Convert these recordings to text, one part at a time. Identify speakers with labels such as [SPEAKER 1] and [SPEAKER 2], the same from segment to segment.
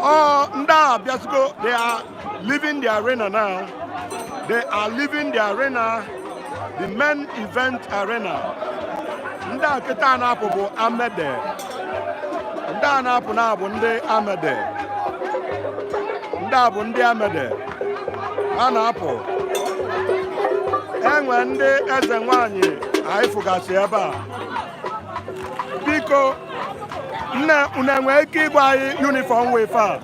[SPEAKER 1] Oh, they are leaving the arena now. They are leaving the arena, the main event arena. Nda kita na apu bu Amede. Nda na apu na bu ndi Amede. Nda bu ndi Amede. Ana apu. Enwe ndị eze nwanyị anyị fụgasị ebe a. Biko, unu enwe ike ịgwa anyị uniform wefe a?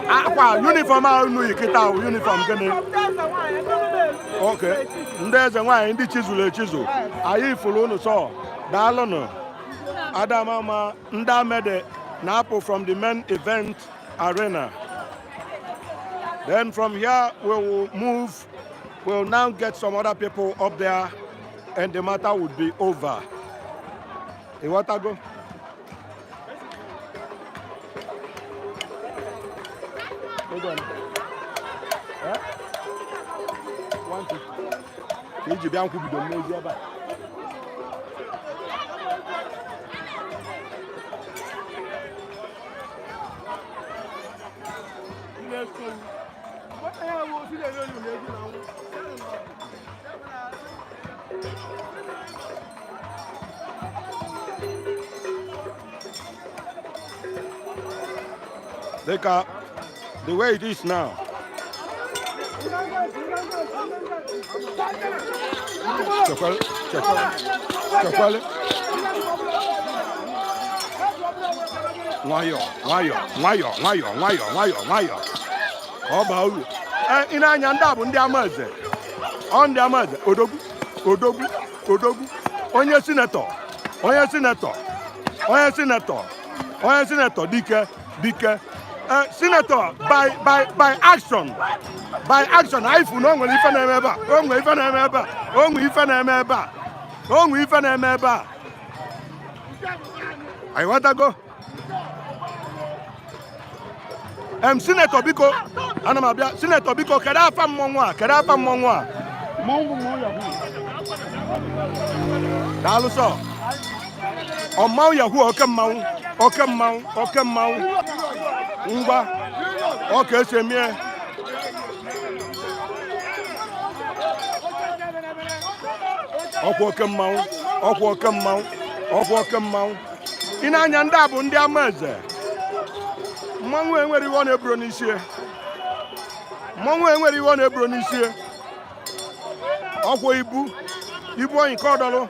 [SPEAKER 1] Akwa uniform a unu yi kịta ahụ uniform gịnị? Okay, ndị eze nwanyị ndị chizụlụ echizụ anyị fụrụ unu sọ daalụnụ. Adamama ndị Amede na-apụ from the main event arena. Then from here, we will move. We'll now get some other people up there, and the matter would be over. You want to go? Hold on. Huh? 150. Look at the way it is now. Chakwale. Nwayo. Ọba uru. Ịna-anya ndị a bụ ndị Ameze. Ọ ndị Ameze. Odogwu. Onye sinetọ dike. Senator, by action, I feel no one if I never, I want to go. Senator Biko, Anamabia, Senator Biko, Kadafa Monwa. Alusi. Omau Yahoo, Okemau. Ngwa, okay, semie. Okwo kemau. Ịna-anya ndị a bụ ndị Ameze. Mmanwụ enwere iwe ọ na-eburo n'isi. Ọkwọ ibu onye nke ọdọlụ.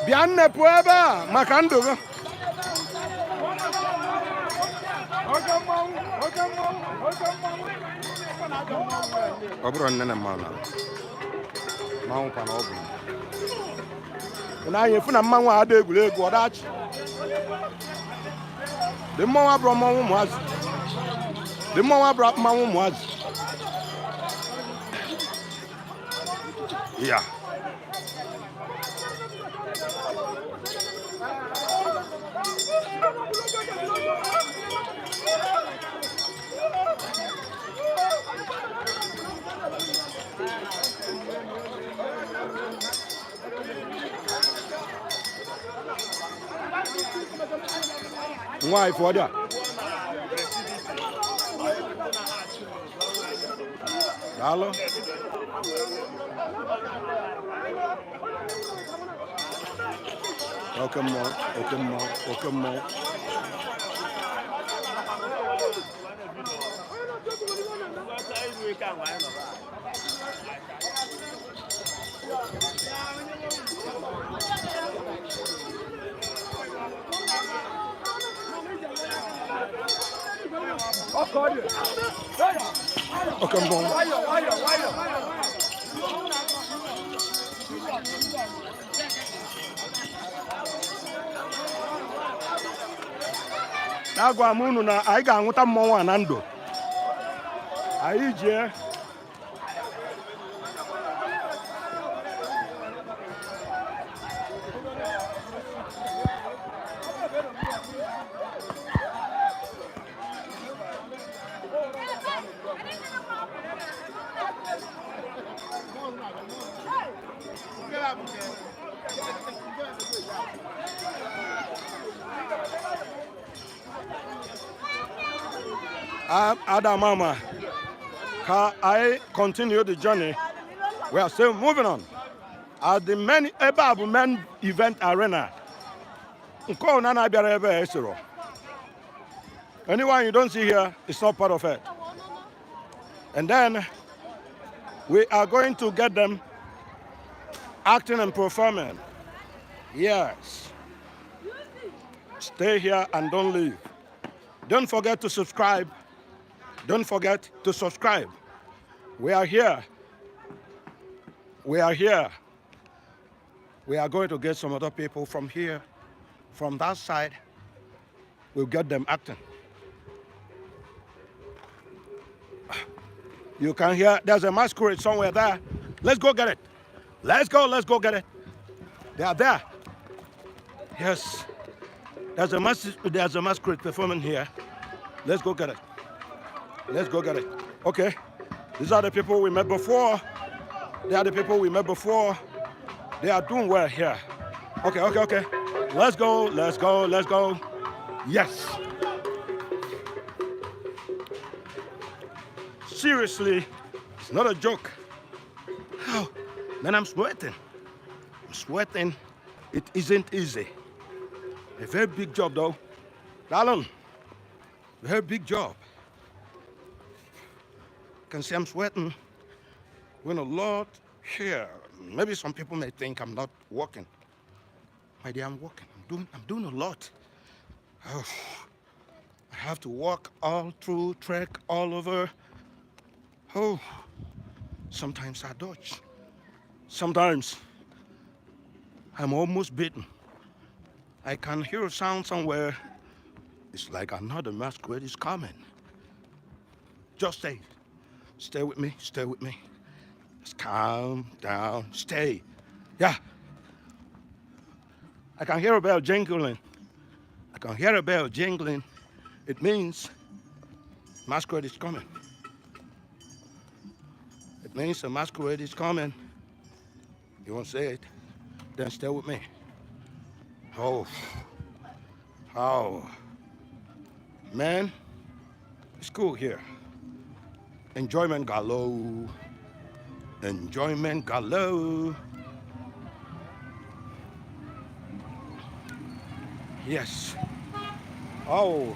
[SPEAKER 1] Bịa nnepụ ebe a maka ndụ gị. Ọ bụrụ nne mmanwụ kwa na ọ bụ. Na-anya efu na mmanwụ a ada egwuregwu ọdachi. Dị mmanwụ abụrụ mmanwụ ụmụazị. Ya. Why for that? Hello? Okay, more. Okay, bon. Agwa m unu na anyị ga-anwụta mmọnwụ a na ndụ. Anyị jee Adamama, I continue the journey. We are still moving on. At the Ebabu Men Event Arena. Anyone you don't see here is not part of it. And then we are going to get them acting and performing. Yes. Stay here and don't leave. Don't forget to subscribe. Don't forget to subscribe. We are here. We are here. We are going to get some other people from here, from that side. We'll get them acting. You can hear there's a masquerade somewhere there. Let's go get it. Let's go get it. They are there. Yes. There's a masquerade performing here. Let's go get it. Let's go get it. Okay. These are the people we met before. They are the people we met before. They are doing well here. Okay. Let's go. Yes. Seriously, it's not a joke. Oh, man, I'm sweating. It isn't easy. A very big job, though. Darling, a very big job. You can see I'm sweating. When a lot here. Maybe some people may think I'm not working. My dear, I'm working. I'm doing a lot. Oh, I have to walk all through, trek all over. Oh, sometimes I dodge. Sometimes I'm almost beaten. I can hear a sound somewhere. It's like another masquerade is coming. Just stay with me. Just calm down, stay. Yeah. I can hear a bell jingling. It means masquerade is coming. It means the masquerade is coming. You won't say it? Then stay with me. Oh. Man, it's cool here. Enjoyment galore. Yes. Oh,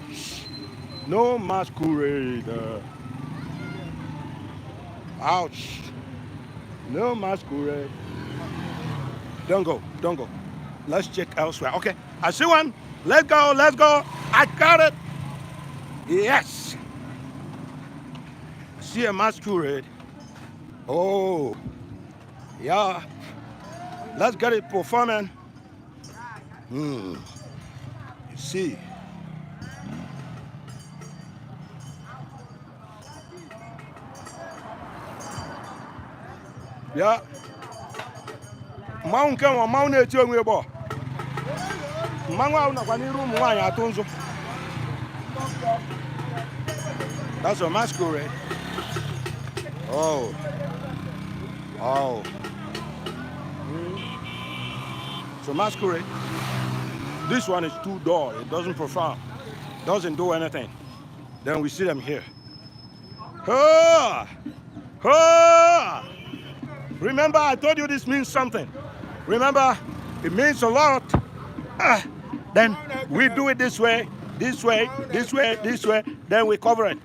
[SPEAKER 1] no masquerade. Ouch. No masquerade. Don't go. Let's check elsewhere. Okay, I see one. Let's go. I got it. Yes. See a masquerade. Oh, yeah. Let's get it performing. You see. Yeah. Mount come on, Mount Nature, we are. Manga, that's a masquerade. Oh. So masquerade. This one is too dull. It doesn't perform. Doesn't do anything. Then we see them here. Remember, I told you this means something. Remember, it means a lot. Then we do it this way. Then we cover it.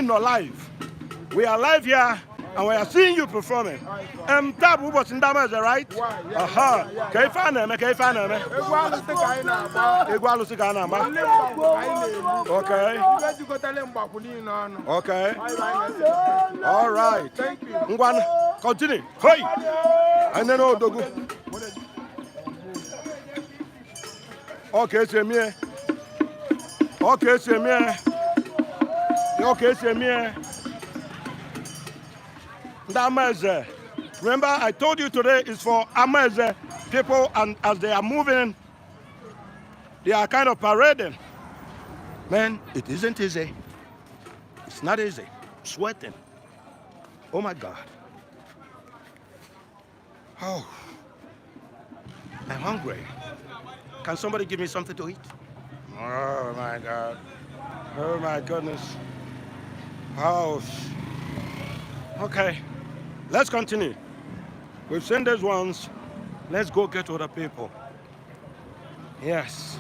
[SPEAKER 1] Live. We are live here and we are seeing you performing. Tabu was in Ameze, right? Okay. All right. Thank you. Continue. Hey. And then Odogu. Okay, c'est mieux. Ameze. Remember, I told you today is for Ameze people, and as they are moving, they are kind of parading. Man, it isn't easy. It's not easy. Sweating. Oh my God. Oh, I'm hungry. Can somebody give me something to eat? Oh my God. Oh my goodness. Oh. Okay, let's continue. We've seen this once. Let's go get other people. Yes.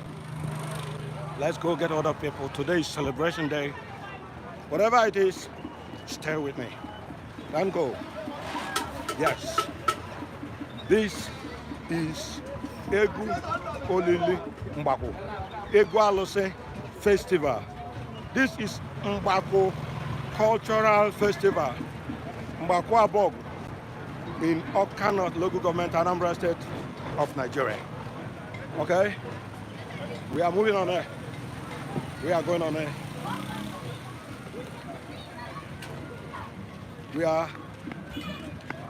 [SPEAKER 1] Let's go get other people. Today is celebration day. Whatever it is, stay with me. Don't go. Yes. This is Egwu Mgbakwu. Egwu Alusi Festival. This is Mgbakwu Cultural Festival. Mgbakwu Aborgu in Okano local government, Anambra State of Nigeria. Okay? We are moving on there. We are going on there.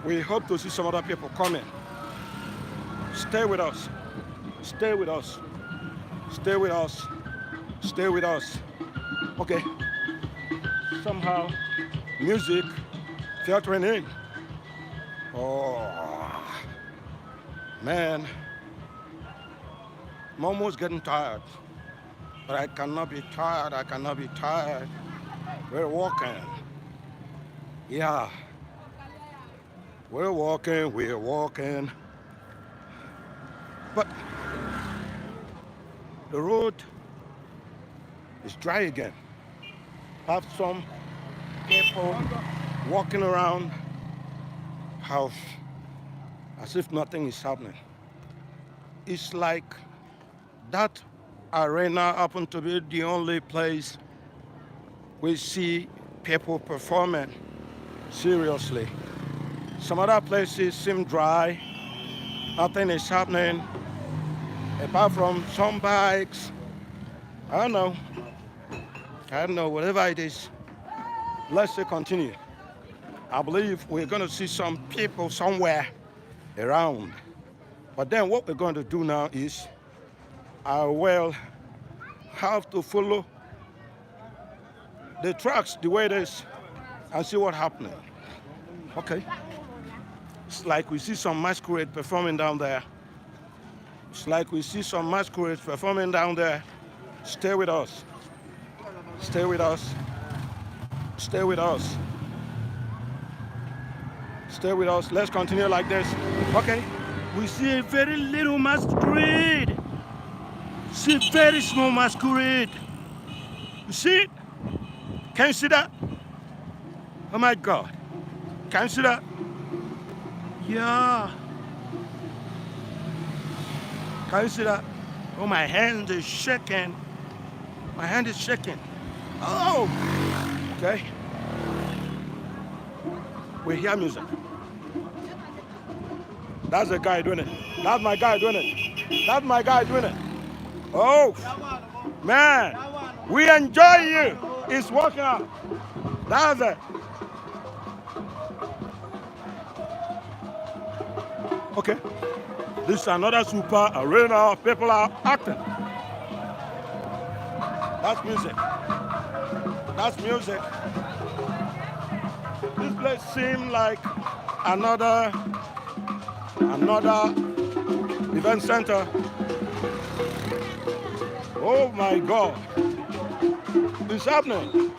[SPEAKER 1] We hope to see some other people coming. Stay with us. Stay with us. Stay with us. Stay with us. Okay. Somehow, music filtering in. Oh, man. I'm almost getting tired. But I cannot be tired. I cannot be tired. We're walking. Yeah. We're walking. We're walking. But the road is dry again. Have some people walking around house as if nothing is happening. It's like that arena happened to be the only place we see people performing seriously. Some other places seem dry. Nothing is happening apart from some bikes. I don't know, whatever it is. Let's say continue. I believe we're going to see some people somewhere around. But then what we're going to do now is I will have to follow the tracks the way it is and see what's happening. Okay. It's like we see some masquerade performing down there. It's like we see some masquerade performing down there. Stay with us. Stay with us. Stay with us. Stay with us. Let's continue like this. Okay. We see a very little masquerade. See a very small masquerade. You see it? Can you see that? Oh my God. Can you see that? Yeah. Can you see that? Oh, my hand is shaking. My hand is shaking. Oh. Okay. We hear music. That's the guy doing it. That's my guy doing it. That's my guy doing it. Oh, man. We enjoy you. It's working out. That's it. Okay. This is another super arena. People are acting. That's music. That's music. This place seems like another event center. Oh my God. It's happening.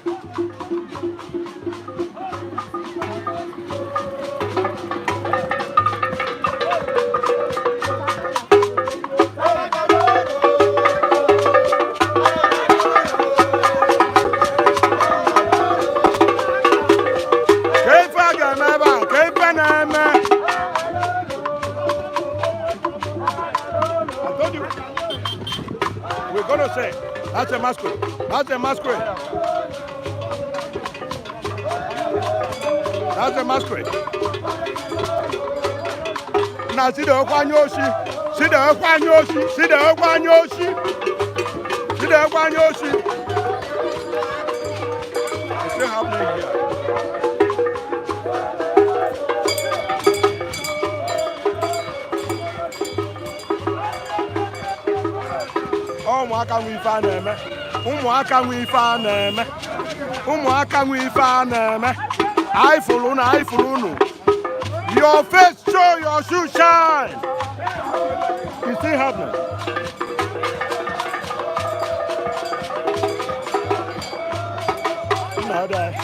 [SPEAKER 1] We're gonna say that's a masquerade. That's a masquerade. That's a masquerade. Now see the Okwanyoshi. See the Okwanyoshi. See the Okwanyoshi. See the Okwanyoshi. It's still happening here. Ụmụaka nwe ife a na-eme. Ụmụaka nwe ife a na-eme. Umuaka nwe ife a na-eme. I follow unu. Your face show, your shoe shine. It's still happening. No, that.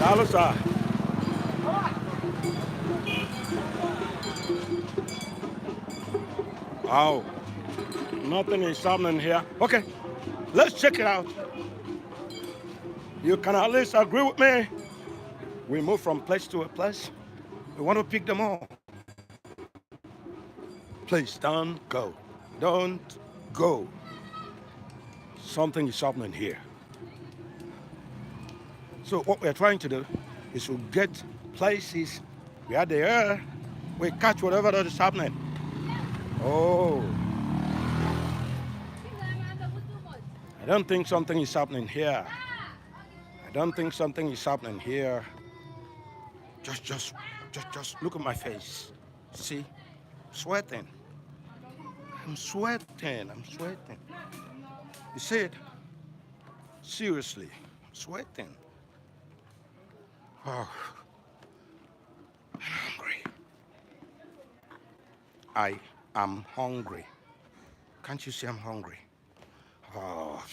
[SPEAKER 1] Alusi. Oh, nothing is happening here. Okay, let's check it out. You can at least agree with me. We move from place to a place. We want to pick them all. Please don't go. Don't go. Something is happening here. So what we're trying to do is to get places where they are. We catch whatever that is happening. Oh. I don't think something is happening here. I don't think something is happening here. Just look at my face. See? Sweating. I'm sweating. You see it? Seriously, I'm sweating. Oh. I'm hungry. I am hungry. Can't you see I'm hungry? Oh.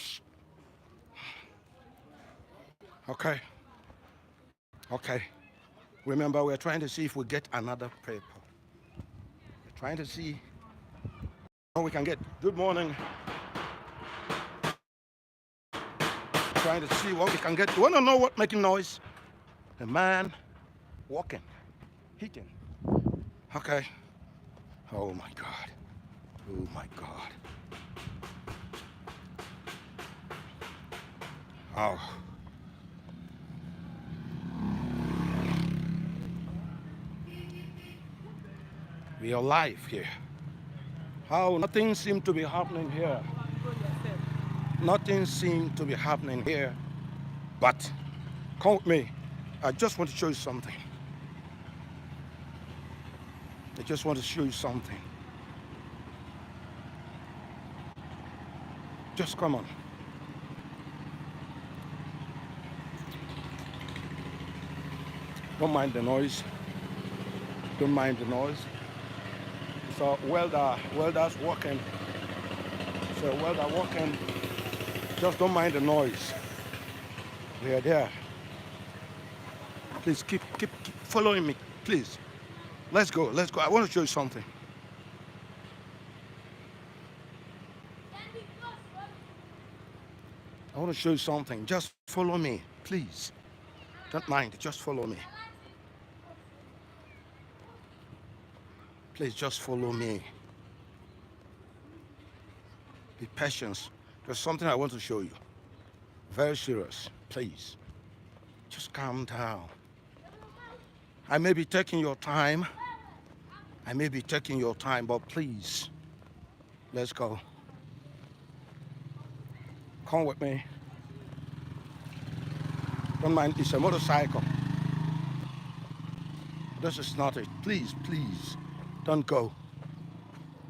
[SPEAKER 1] Okay. Remember, we're trying to see if we get another paper. We're trying to see what we can get. Good morning. Trying to see what we can get. You want to know what making noise? A man walking, hitting. Okay. Oh my God. Oh my God. Oh. We are alive here. How nothing seemed to be happening here. Nothing seemed to be happening here. But come with me. I just want to show you something. I just want to show you something. Just come on. Don't mind the noise. Don't mind the noise. So welders working. So welder working. Just don't mind the noise. We are there. Please keep following me, please. Let's go. I want to show you something. I want to show you something. Just follow me, please. Don't mind, just follow me. Please just follow me. Be patient. There's something I want to show you. Very serious, please. Just calm down. I may be taking your time. But please, let's go. Come with me. Don't mind, it's a motorcycle. This is not it. Please, don't go.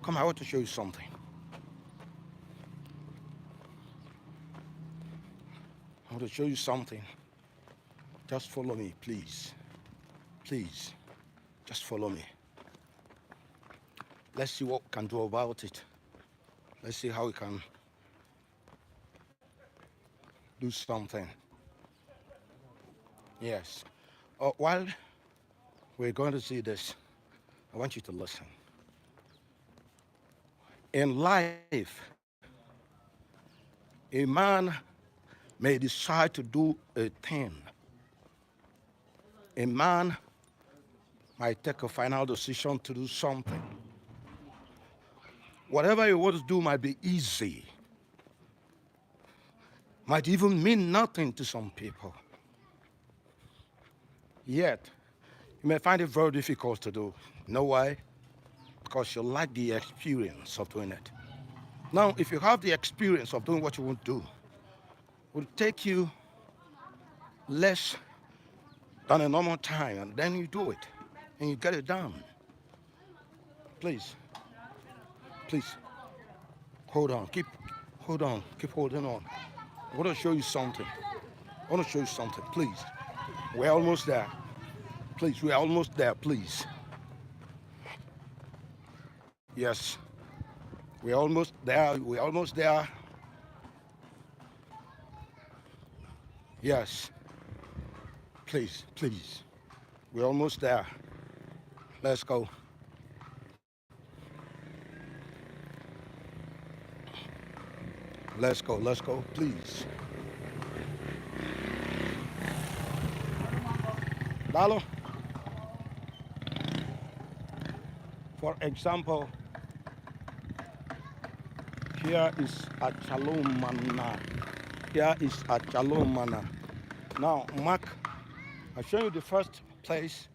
[SPEAKER 1] Come, I want to show you something. I want to show you something. Just follow me, please. Please, just follow me. Let's see what we can do about it. Let's see how we can do something. Yes. While we're going to see this, I want you to listen. In life, a man may decide to do a thing. A man might take a final decision to do something. Whatever he wants to do might be easy. Might even mean nothing to some people. Yet, you may find it very difficult to do. You know why? Because you lack the experience of doing it. Now, if you have the experience of doing what you want to do, it will take you less than a normal time, and then you do it and you get it done. Please, please, hold on, keep holding on. I want to show you something. Please. We're almost there. Please, we're almost there, please. Yes, we're almost there. Yes, please, we're almost there. Let's go. Let's go, please. Lalo, for example, here is Achalumana. Now, Mark, I'll show you the first place.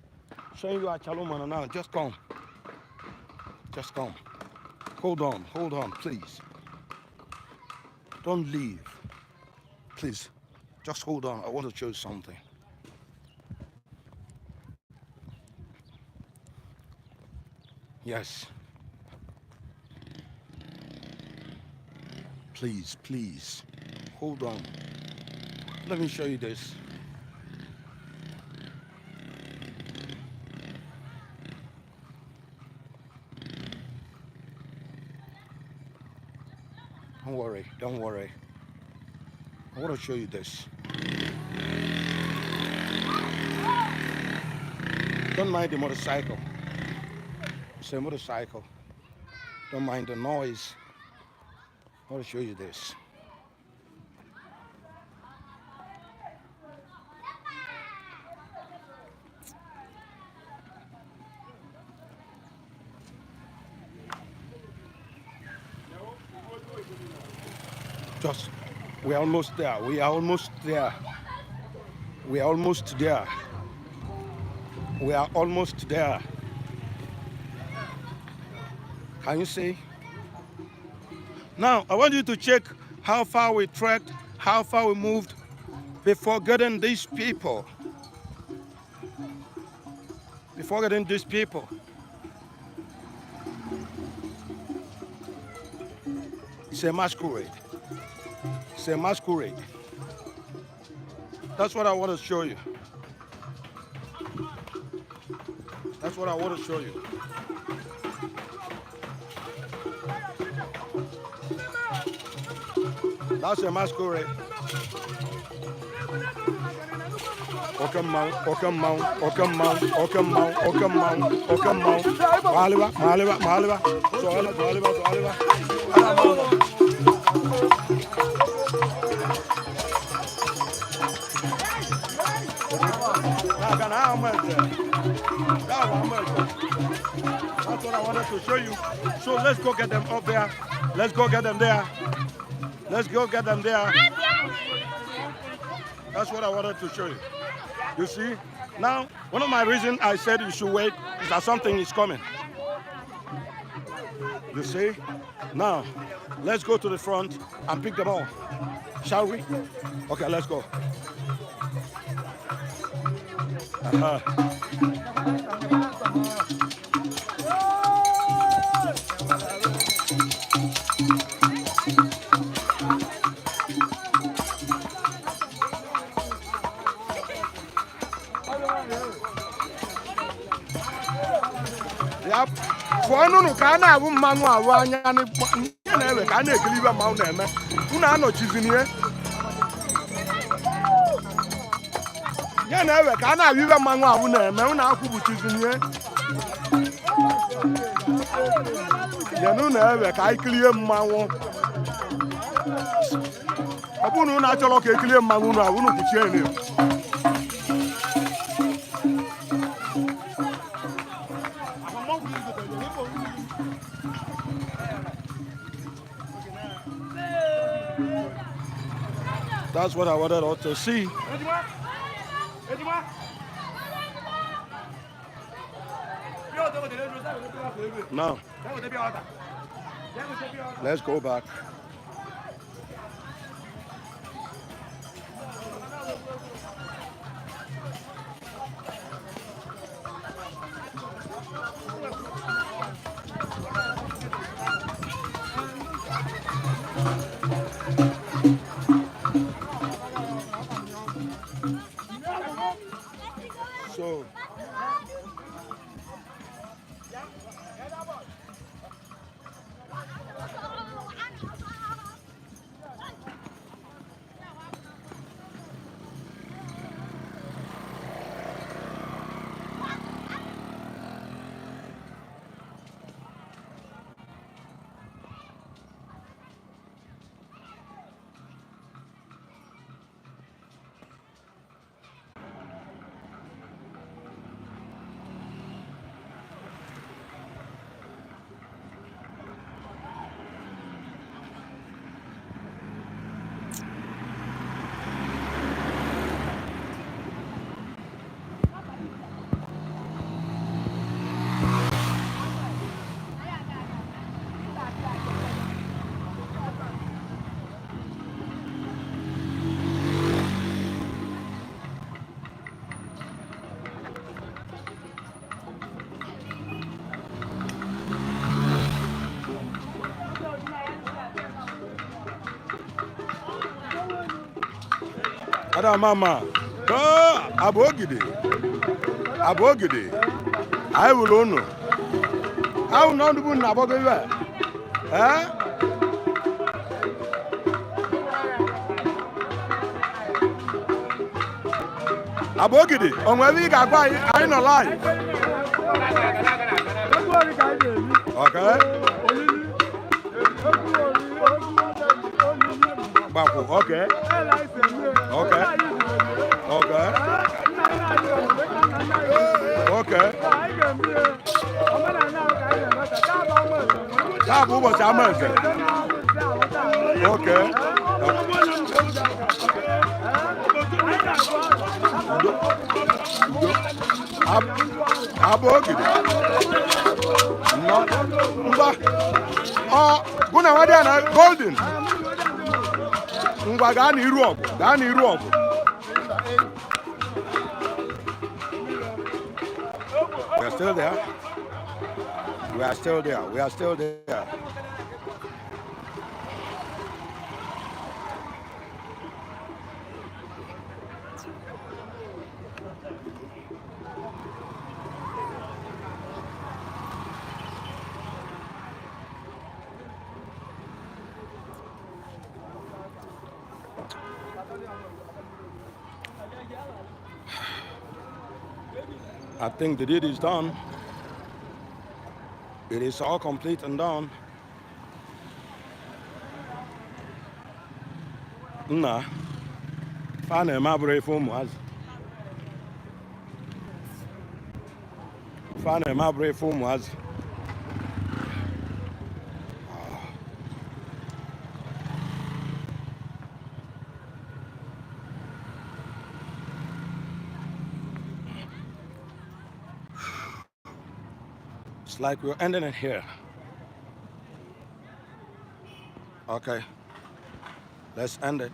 [SPEAKER 1] Showing you Achalumana now. Just come. Hold on, please. Don't leave. Please, just hold on. I want to show you something. Yes. Please. Hold on. Let me show you this. Don't worry. I want to show you this. Don't mind the motorcycle. It's a motorcycle. Don't mind the noise. I want to show you this. We're almost there. Can you see? Now, I want you to check how far we trekked, how far we moved before getting these people. It's a masquerade. That's what I want to show you. That's a masquerade. Okam Maliba. That's what I wanted to show you. So let's go get them up there. Let's go get them there. That's what I wanted to show you. You see? Now, one of my reasons I said you should wait is that something is coming. You see? Now, let's go to the front and pick them all. Shall we? Okay, let's go. Yep. For no can I will man and can ekiliba mount eme. Una no chizini e. Ya na ewe ka na wiwa man awu na eme una akubu chizini e. Ya no na ewe ka ikilie mmanwu. Abunu na acholo ka ikilie mmanwu na awunu kuchie ni. That's what I wanted all to see. Now, let's go back. So. Ada mama, Aborgu, I will know. How not to put Aborgu? Eh? Aborgu, on where we got by, I know lie. Okay. Okay. Okay. Okay. Okay. Tabu was Ameze. Okay. Aborgu. No. Oh, guna wadiana golden. Gani Europe. We are still there. I think the deed is done. It is all complete and done. Nah. Fane mabre fumuaz. It's like we're ending it here. Okay. Let's end it.